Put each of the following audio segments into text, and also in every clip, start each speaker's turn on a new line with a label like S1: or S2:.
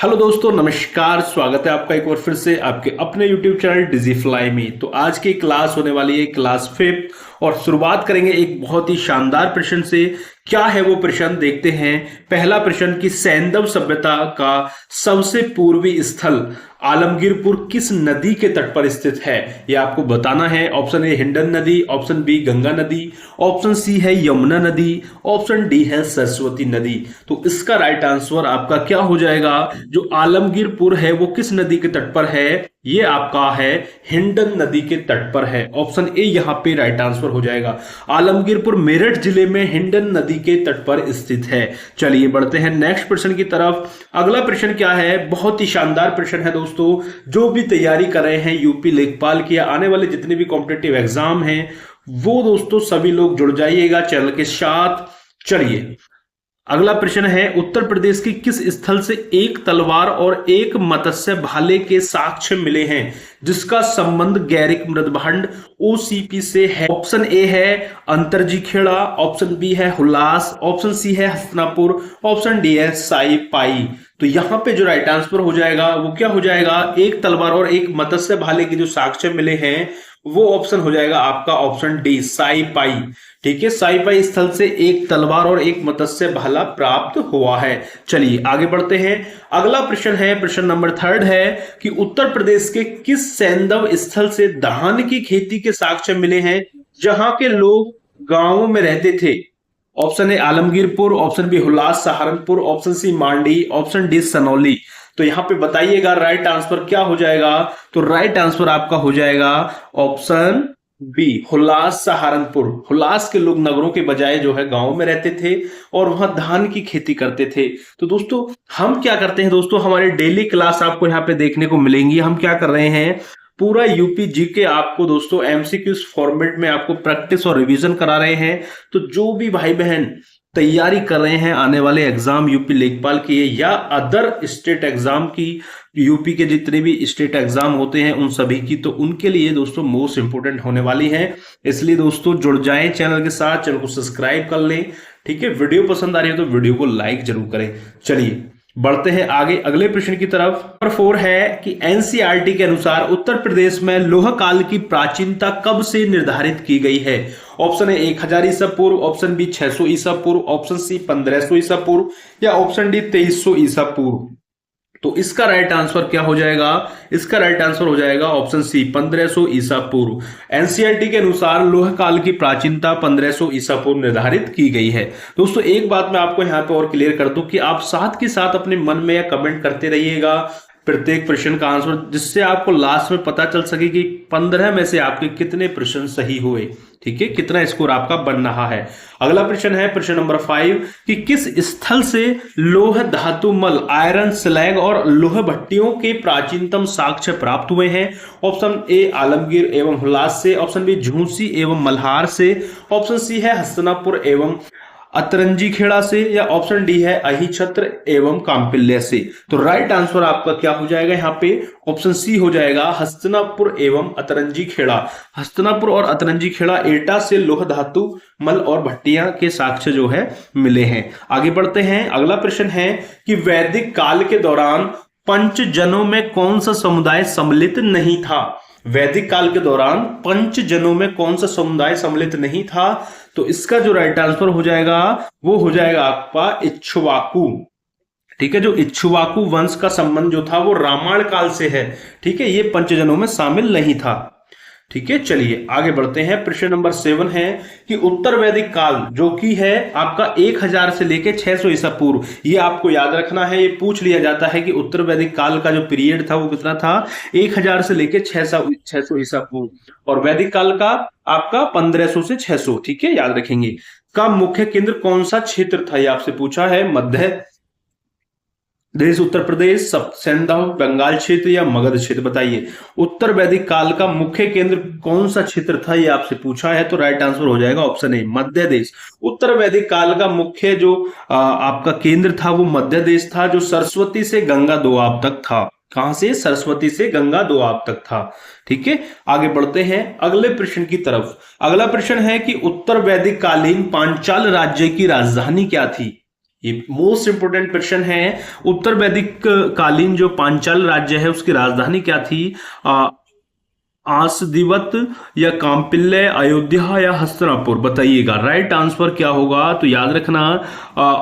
S1: Hello दोस्तों, नमस्कार। स्वागत है आपका एक बार फिर से आपके अपने YouTube चैनल डिजीफ्लाई में। तो आज की क्लास होने वाली है क्लास 5 और शुरुआत करेंगे एक बहुत ही शानदार प्रश्न से। क्या है वो प्रश्न, देखते हैं। पहला प्रश्न कि सैंधव सभ्यता का सबसे पूर्वी स्थल आलमगीरपुर किस नदी के तट पर स्थित है, यह आपको बताना है। ऑप्शन ए हिंडन नदी, ऑप्शन बी गंगा नदी, ऑप्शन सी है यमुना नदी, ऑप्शन डी है सरस्वती नदी। तो इसका राइट आंसर आपका क्या हो जाएगा? जो आलमगीरपुर है वो किस नदी के तट पर है? ये आपका है हिंडन नदी के तट पर है। ऑप्शन ए यहां पे राइट आंसर हो जाएगा। आलमगीरपुर मेरठ जिले में हिंडन नदी के तट पर स्थित है। चलिए बढ़ते हैं नेक्स्ट प्रश्न की तरफ। अगला प्रश्न क्या है? बहुत ही शानदार प्रश्न है दोस्तों। जो भी तैयारी कर रहे हैं यूपी लेखपाल की या आने वाले जितने भी कॉम्पिटिटिव एग्जाम हैं, वो दोस्तों सभी लोग जुड़ जाइएगा चैनल के साथ। चलिए अगला प्रश्न है, उत्तर प्रदेश के किस स्थल से एक तलवार और एक मत्स्य भाले के साक्ष्य मिले हैं जिसका संबंध गैरिक मृदभांड ओसीपी से है? ऑप्शन ए है अंतरजी खेड़ा, ऑप्शन बी है हुलास, ऑप्शन सी है हस्तिनापुर, ऑप्शन डी है साई पाई। तो यहां पे जो राइट आंसर हो जाएगा वो क्या हो जाएगा? एक तलवार और एक मत्स्य भाले के जो साक्ष्य मिले हैं वो ऑप्शन हो जाएगा आपका ऑप्शन डी साई पाई। ठीक है, साई पाई स्थल से एक तलवार और एक मत्स्य भाला प्राप्त हुआ है। चलिए आगे बढ़ते हैं। अगला प्रश्न है, प्रश्न नंबर 3 है कि उत्तर प्रदेश के किस सैंधव स्थल से धान की खेती के साक्ष्य मिले हैं जहां के लोग गांवों में रहते थे? Option A Alamgirpur, option B Hulas Saharanpur, option C Mandi, option D Sanauli. तो यहां पे बताइएगा राइट आंसर क्या हो जाएगा? तो राइट आंसर आपका हो जाएगा ऑप्शन बी हुलास सहारनपुर। हुलास के लोग नगरों के बजाय जो है गांवों में रहते थे और वहां धान की खेती करते थे। तो दोस्तों हम क्या करते हैं दोस्तों, हमारे डेली क्लास आपको यहाँ पे देखने को मिलेंगी। हम क्या कर रहे हैं, पूरा यूपी जीके आपको दोस्तों एमसीक्यूज फॉर्मेट में आपको प्रैक्टिस और रिवीजन करा रहे हैं। तो जो भी भाई बहन तैयारी कर रहे हैं आने वाले एग्जाम यूपी लेखपाल की या अदर स्टेट एग्जाम की, यूपी के जितने भी स्टेट एग्जाम होते हैं उन सभी की, तो उनके लिए दोस्तों मोस्ट इंपोर्टेंट होने वाली है। इसलिए दोस्तों जुड़ जाएं चैनल के साथ, चैनल को सब्सक्राइब कर लें। ठीक है, वीडियो पसंद आ रही है तो वीडियो को लाइक जरूर करें। चलिए बढ़ते हैं आगे अगले प्रश्न की तरफ। नंबर 4 है कि एनसीईआरटी के अनुसार उत्तर प्रदेश में लोह काल की प्राचीनता कब से निर्धारित की गई है? ऑप्शन ए 1000 ईसा पूर्व, ऑप्शन बी 600 ईसा पूर्व, ऑप्शन सी 1500 ईसा पूर्व या ऑप्शन डी 2300 ईसा पूर्व। तो इसका राइट आंसर क्या हो जाएगा? इसका राइट आंसर हो जाएगा ऑप्शन सी 1500 ईसा पूर्व। एनसीईआरटी के अनुसार लोह काल की प्राचीनता 1500 ईसा पूर्व निर्धारित की गई है। दोस्तों एक बात मैं आपको यहां पे और क्लियर कर दूं कि आप साथ के साथ अपने मन में या कमेंट करते रहिएगा प्रत्येक प्रश्न का आंसर, जिससे आपको लास्ट में पता चल सके कि 15 में से आपके कितने प्रश्न सही हुए। ठीक है, कितना स्कोर आपका बन रहा है। अगला प्रश्न है, प्रश्न नंबर 5 कि किस स्थल से लोह धातु मल आयरन स्लैग और लोह भट्टियों के प्राचीनतम साक्ष्य प्राप्त हुए हैं? ऑप्शन ए आलमगीर एवं हुलास से, ऑप्शन बी झूसी एवं मल्हार से, ऑप्शन सी है हस्तिनापुर एवं अतरंजी खेड़ा से या ऑप्शन डी है अहिछत्र एवं कांपिल्य से। तो राइट आंसर आपका क्या हो जाएगा यहाँ पे? ऑप्शन सी हो जाएगा हस्तिनापुर एवं अतरंजी खेड़ा। हस्तिनापुर और अतरंजी खेड़ा एटा से लोह धातु मल और भट्टियां के साक्ष्य जो है मिले हैं। आगे बढ़ते हैं। अगला प्रश्न है कि वैदिक काल के दौरान पंचजनों में कौन सा समुदाय सम्मिलित नहीं था? वैदिक काल के दौरान पंचजनों में कौन सा समुदाय सम्मिलित नहीं था? तो इसका जो राइट आंसर हो जाएगा वो हो जाएगा आपका इक्ष्वाकु। ठीक है, जो इक्ष्वाकु वंश का संबंध जो था वो रामायण काल से है। ठीक है, ये पंचजनों में शामिल नहीं था। ठीक है, चलिए आगे बढ़ते हैं। प्रश्न नंबर 7 है कि उत्तर वैदिक काल जो कि है आपका 1000 से लेके 600 ईसा पूर्व, ये आपको याद रखना है। ये पूछ लिया जाता है कि उत्तर वैदिक काल का जो पीरियड था वो कितना था? 1000 से लेके 600 ईसा पूर्व, और वैदिक काल का आपका 1500 से 600। ठीक है, याद रखेंगे। का मुख्य केंद्र कौन सा क्षेत्र था? ये आपसे पूछा है। मध्य देश, उत्तर प्रदेश, सैंधव, बंगाल क्षेत्र या मगध क्षेत्र? बताइए उत्तर वैदिक काल का मुख्य केंद्र कौन सा क्षेत्र था, ये आपसे पूछा है। तो राइट आंसर हो जाएगा ऑप्शन ए मध्य देश। उत्तर वैदिक काल का मुख्य जो आपका केंद्र था वो मध्य देश था, जो सरस्वती से गंगा दोआब तक था। कहां से? सरस्वती से गंगा दोआब तक था। ठीक है, आगे बढ़ते हैं अगले प्रश्न की तरफ। अगला प्रश्न है कि उत्तर वैदिक कालीन पांचाल राज्य की राजधानी क्या थी? ये मोस्ट इंपोर्टेंट क्वेश्चन है। उत्तर वैदिक कालीन जो पांचाल राज्य है उसकी राजधानी क्या थी? आसदिवत या कांपिल्य, अयोध्या या हस्तिनापुर? बताइएगा राइट आंसर क्या होगा। तो याद रखना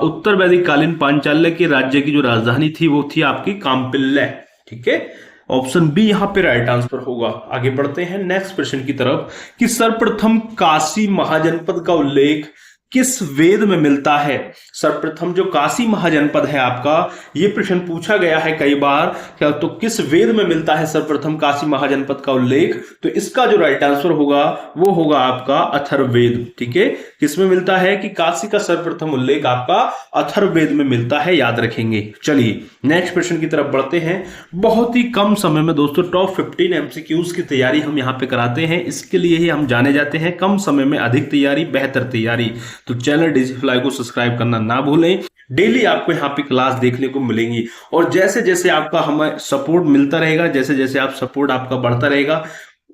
S1: उत्तर वैदिक कालीन पांचाल्य के राज्य की जो राजधानी थी वो थी आपकी कांपिल्य। ठीक है, ऑप्शन बी यहां पे राइट आंसर होगा। आगे बढ़ते हैं नेक्स्ट क्वेश्चन की तरफ कि सर्वप्रथम काशी महाजनपद का उल्लेख किस वेद में मिलता है? सर्वप्रथम जो काशी महाजनपद है आपका, ये प्रश्न पूछा गया है कई बार क्या, तो किस वेद में मिलता है सर्वप्रथम काशी महाजनपद का उल्लेख? तो इसका जो राइट आंसर होगा वो होगा आपका अथर्ववेद। ठीक है, किसमें मिलता है कि काशी का सर्वप्रथम उल्लेख आपका अथर्ववेद में मिलता है, याद रखेंगे। चलिए नेक्स्ट क्वेश्चन की तरफ बढ़ते हैं। बहुत ही कम समय में दोस्तों टॉप 15 एमसीक्यूज की तैयारी हम यहाँ पे कराते हैं, इसके लिए ही हम जाने जाते हैं कम समय में अधिक तैयारी बेहतर तैयारी। तो चैनल डिजिफ्लाई को सब्सक्राइब करना ना भूलें। डेली आपको यहाँ पे क्लास देखने को मिलेंगी और जैसे जैसे आपका हमें सपोर्ट मिलता रहेगा, जैसे जैसे आप सपोर्ट आपका बढ़ता रहेगा,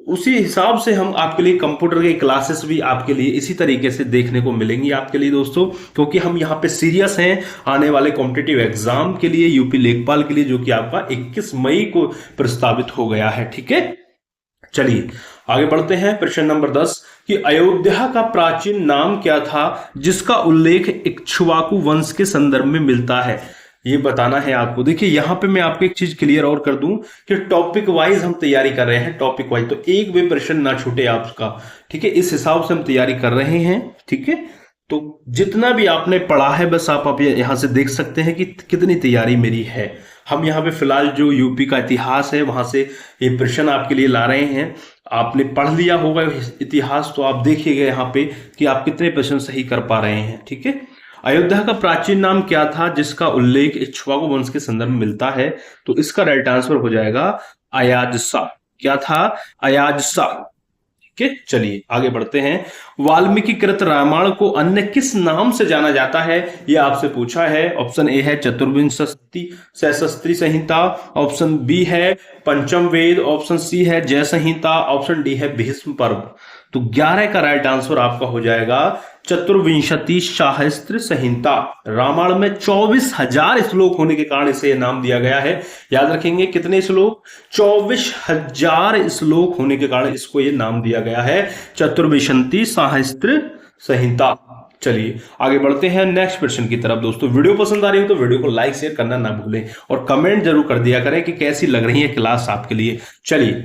S1: उसी हिसाब से हम आपके लिए कंप्यूटर के क्लासेस भी आपके लिए इसी तरीके से देखने को मिलेंगी आपके लिए दोस्तों, क्योंकि हम यहाँ पे सीरियस हैं आने वाले कॉम्पिटिटिव एग्जाम के लिए, यूपी लेखपाल के लिए, जो कि आपका 21 मई को प्रस्तावित हो गया है। ठीक है, चलिए आगे बढ़ते हैं। प्रश्न नंबर 10 कि अयोध्या का प्राचीन नाम क्या था जिसका उल्लेख इक्ष्वाकु वंश के संदर्भ में मिलता है? ये बताना है आपको। देखिए यहां पे मैं आपको एक चीज क्लियर और कर दूं कि टॉपिक वाइज हम तैयारी कर रहे हैं, टॉपिक वाइज, तो एक भी प्रश्न ना छूटे आपका। ठीक है, इस हिसाब से हम तैयारी कर रहे हैं। ठीक है, तो जितना भी आपने पढ़ा है बस आप यहां से देख सकते हैं कि कितनी तैयारी मेरी है। हम यहाँ पे फिलहाल जो यूपी का इतिहास है वहां से ये प्रश्न आपके लिए ला रहे हैं। आपने पढ़ लिया होगा इतिहास, तो आप देखिएगा यहाँ पे कि आप कितने प्रश्न सही कर पा रहे हैं। ठीक है, अयोध्या का प्राचीन नाम क्या था जिसका उल्लेख इक्ष्वाकु वंश के संदर्भ में मिलता है? तो इसका राइट आंसर हो जाएगा अयाजसा। क्या था? अयाजसा। ठीक है, चलिए आगे बढ़ते हैं। वाल्मीकि कृत रामायण को अन्य किस नाम से जाना जाता है, यह आपसे पूछा है। ऑप्शन ए है चतुर्विंशति सहस्त्री संहिता, ऑप्शन बी है पंचम वेद, ऑप्शन सी है जय संहिता, ऑप्शन डी है भीष्म पर्व। तो 11 का राइट आंसर आपका हो जाएगा चतुर्विंशति सहस्त्र संहिता। रामायण में 24,000 श्लोक होने के कारण इसे नाम दिया गया है। याद रखेंगे कितने श्लोक? 24,000 श्लोक होने के कारण इसको ये नाम दिया गया है चतुर्विंशति सहस्त्र संहिता। चलिए आगे बढ़ते हैं नेक्स्ट क्वेश्चन की तरफ। दोस्तों वीडियो पसंद आ रही हो तो वीडियो को लाइक शेयर करना ना भूलें और कमेंट जरूर कर दिया करें कि कैसी लग रही है क्लास आपके लिए। चलिए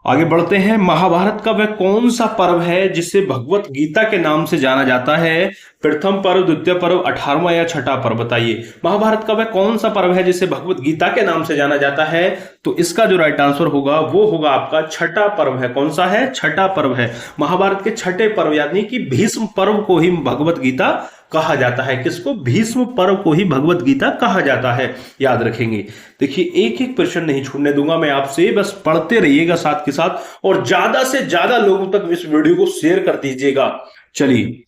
S1: आगे बढ़ते हैं। महाभारत का वह कौन सा पर्व है जिसे भगवत गीता के नाम से जाना जाता है? प्रथम पर्व, द्वितीय पर्व, 18वां या छठा पर्व? बताइए महाभारत का वह कौन सा पर्व है जिसे भगवत गीता के नाम से जाना जाता है? तो इसका जो राइट आंसर होगा वो होगा आपका छठा पर्व है। कौन सा है? छठा पर्व है। महाभारत के छठे पर्व यानी कि भीष्म पर्व को ही भगवत गीता कहा जाता है। किसको? भीष्म पर्व को ही भगवत गीता कहा जाता है, याद रखेंगे। देखिए एक एक प्रश्न नहीं छोड़ने दूंगा मैं आपसे, बस पढ़ते रहिएगा साथ के साथ और ज्यादा से ज्यादा लोगों तक इस वीडियो को शेयर कर दीजिएगा। चलिए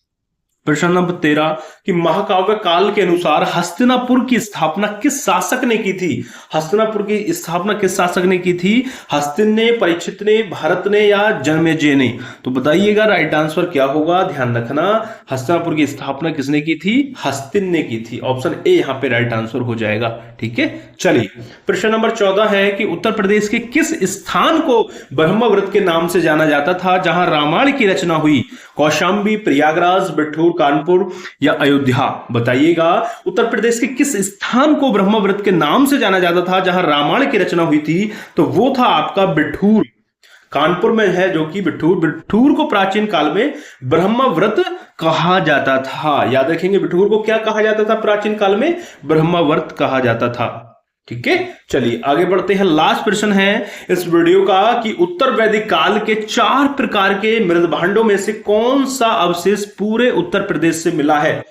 S1: प्रश्न नंबर 13 कि महाकाव्य काल के अनुसार हस्तिनापुर की स्थापना किस शासक ने की थी? हस्तिनापुर की स्थापना किस शासक ने की थी? हस्तिन ने, परीक्षित ने, भरत ने या जन्मेजय ने? तो बताइएगा राइट आंसर क्या होगा। ध्यान रखना, हस्तिनापुर की स्थापना किसने की थी? हस्तिन ने की थी। ऑप्शन ए यहाँ पे राइट आंसर हो जाएगा। ठीक है, चलिए प्रश्न नंबर 14 है कि उत्तर प्रदेश के किस स्थान को ब्रह्मव्रत के नाम से जाना जाता था जहां रामायण की रचना हुई? कौशाम्बी, प्रयागराज, बिठूर, कानपुर या अयोध्या? बताइएगा उत्तर प्रदेश के किस स्थान को ब्रह्मव्रत के नाम से जाना जाता था जहां रामायण की रचना हुई थी? तो वो था आपका बिठूर। कानपुर में है जो कि बिठूर। बिठूर को प्राचीन काल में ब्रह्मव्रत कहा जाता था। याद रखेंगे बिठूर को क्या कहा जाता था प्राचीन काल में? ब्रह्मव्रत कहा जाता था। ठीक है, चलिए आगे बढ़ते हैं। लास्ट प्रश्न है इस वीडियो का कि उत्तर वैदिक काल के 4 प्रकार के मृद भांडों में से कौन सा अवशेष पूरे उत्तर प्रदेश से मिला है?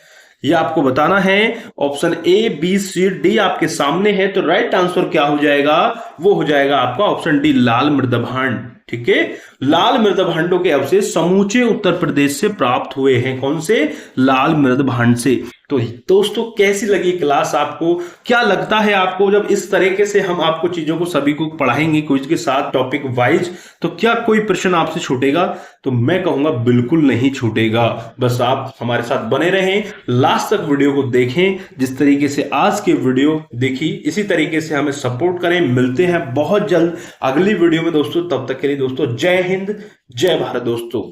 S1: यह आपको बताना है। Option A, B, C, D आपके सामने है। तो राइट आंसर क्या हो जाएगा? वो हो जाएगा आपका ऑप्शन डी, लाल मृदभांड। ठीक है, लाल मृदभांडों के अवशेष समूचे उत्तर प्रदेश से प्राप्त हुए हैं। कौन से? लाल मृदभांड से। तो दोस्तों कैसी लगी क्लास आपको, क्या लगता है आपको जब इस तरीके से हम आपको चीजों को सभी को पढ़ाएंगे क्विज के साथ टॉपिक वाइज, तो क्या कोई प्रश्न आपसे छूटेगा? तो मैं कहूंगा बिल्कुल नहीं छूटेगा। बस आप हमारे साथ बने रहें, लास्ट तक वीडियो को देखें, जिस तरीके से आज की वीडियो देखी इसी तरीके से हमें सपोर्ट करें। मिलते हैं बहुत जल्द अगली वीडियो में दोस्तों, तब तक के लिए दोस्तों जय हिंद जय भारत दोस्तों।